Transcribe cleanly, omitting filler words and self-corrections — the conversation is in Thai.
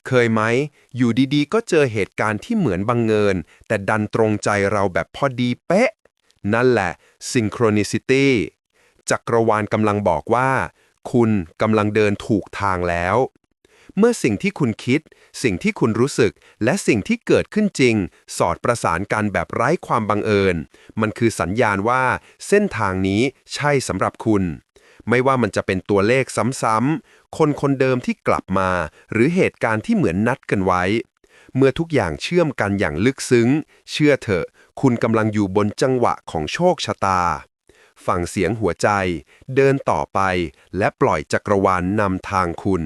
เคยไหมอยู่ดีๆก็เจอเหตุการณ์ที่เหมือนบังเอิญแต่ดันตรงใจเราแบบพอดีเป๊ะนั่นแหละ synchronicity จักรวาลกำลังบอกว่าคุณกำลังเดินถูกทางแล้วเมื่อสิ่งที่คุณคิดสิ่งที่คุณรู้สึกและสิ่งที่เกิดขึ้นจริงสอดประสานกันแบบไร้ความบังเอิญมันคือสัญญาณว่าเส้นทางนี้ใช่สำหรับคุณไม่ว่ามันจะเป็นตัวเลขซ้ำๆคนคนเดิมที่กลับมาหรือเหตุการณ์ที่เหมือนนัดกันไว้เมื่อทุกอย่างเชื่อมกันอย่างลึกซึ้งเชื่อเถอะคุณกำลังอยู่บนจังหวะของโชคชะตาฟังเสียงหัวใจเดินต่อไปและปล่อยจักรวาลนำทางคุณ